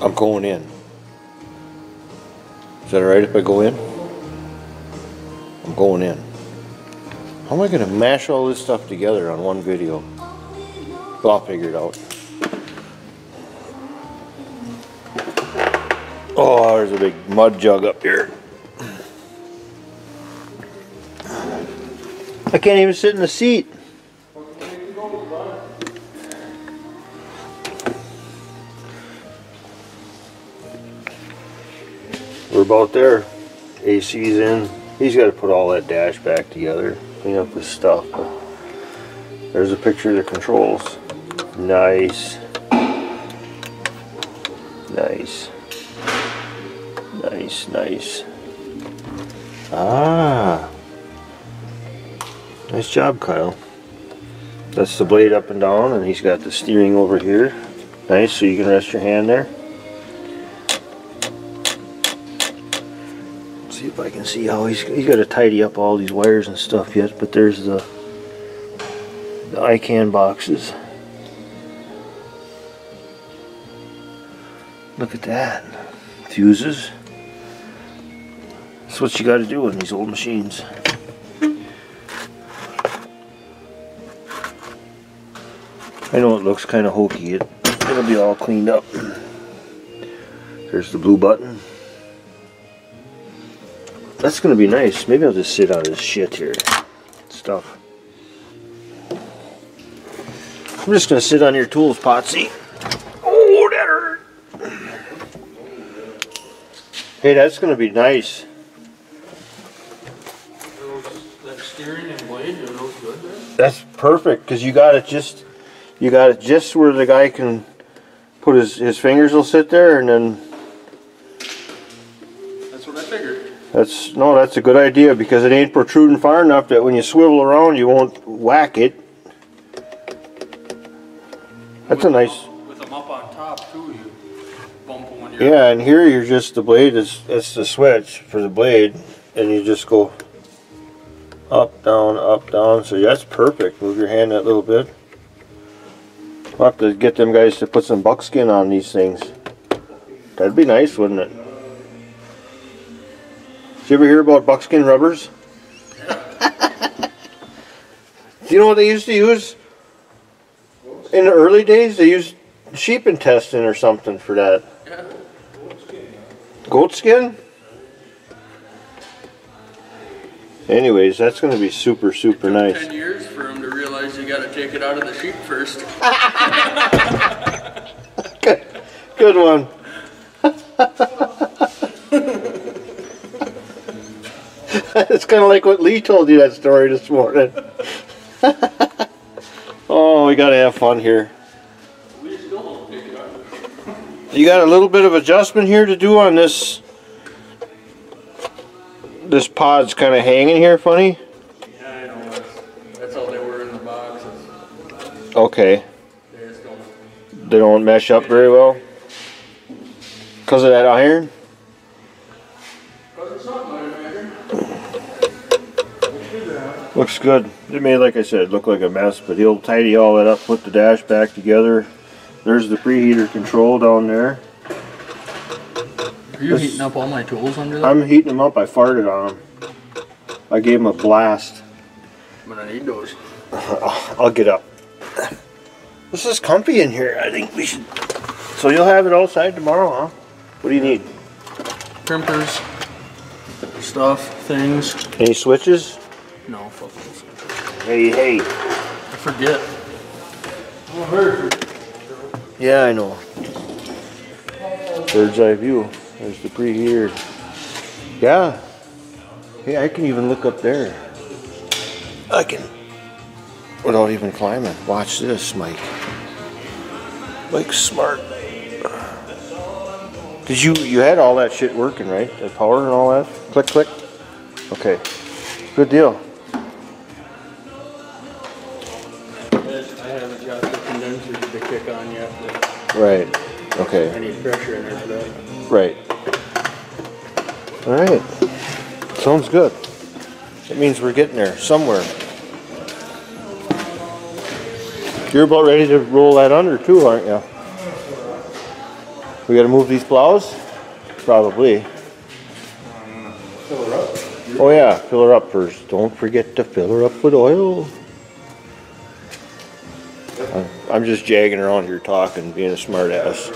I'm going in. Is that alright if I go in? I'm going in. How am I going to mash all this stuff together on one video? Well, I'll figure it out. Oh, there's a big mud jug up here. I can't even sit in the seat. We're about there. AC's in. He's got to put all that dash back together, clean up his stuff. But there's a picture of the controls. Nice. Nice. Nice, nice. Ah. Nice job, Kyle. That's the blade up and down, and he's got the steering over here. Nice, so you can rest your hand there. Let's see if I can see how he's got to tidy up all these wires and stuff yet, but there's the ICANN boxes. Look at that. Fuses. That's what you got to do in these old machines. I know it looks kind of hokey. It'll be all cleaned up. There's the blue button. That's going to be nice. Maybe I'll just sit on this shit here. Stuff. I'm just going to sit on your tools, Potsy. Oh, that hurt. Hey, that's going to be nice. That steering and blade, are those good there? That's perfect, because you got it just where the guy can put his fingers will sit there, and then that's what I figured. That's a good idea, because it ain't protruding far enough that when you swivel around you won't whack it. That's a nice. With them up on top too, you bump when you're. Yeah, and here you're just the blade it's the switch for the blade, and you just go up, down, so that's perfect. Move your hand that little bit. We'll have to get them guys to put some buckskin on these things. That'd be nice, wouldn't it? Did you ever hear about buckskin rubbers? Do you know what they used to use? In the early days, they used sheep intestine or something for that. Yeah. Goat skin? Anyways, that's going to be super nice. 10 years for him to realize you got to take it out of the sheep first. Good one. It's kind of like what Lee told you that story this morning. Oh, we got to have fun here. We still don't take it out. You got a little bit of adjustment here to do on this. This pod's kind of hanging here funny. Yeah, I know. That's how they were in the box. Okay. They just don't. They don't mesh up very well? Because of that iron? Because it's not my iron. Looks good. It may, like I said, look like a mess, but he'll tidy all that up, put the dash back together. There's the preheater control down there. Are you heating up all my tools under there? I'm heating them up. I farted on them. I gave them a blast. I'm gonna need those. I'll get up. This is comfy in here. I think we should. So you'll have it outside tomorrow, huh? What do you need? Crimpers, stuff, things. Any switches? No, fuck those. Hey. I forget. Oh, her. Yeah, I know. Bird's eye view. There's the preheater. Yeah. Hey, I can even look up there. I can. Without even climbing. Watch this, Mike. Mike's smart. Did you had all that shit working, right? The power and all that? Click, click. Okay. Good deal. I haven't got the condenser to kick on yet. Right. Okay. I need pressure in there for that. Right. Alright. Sounds good. It means we're getting there somewhere. You're about ready to roll that under too, aren't you? We gotta move these plows? Probably. Fill her up. Oh yeah, fill her up first. Don't forget to fill her up with oil. I'm just jagging around here talking, being a smart ass.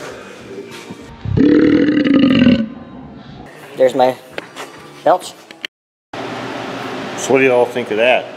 There's my belch. So what do you all think of that?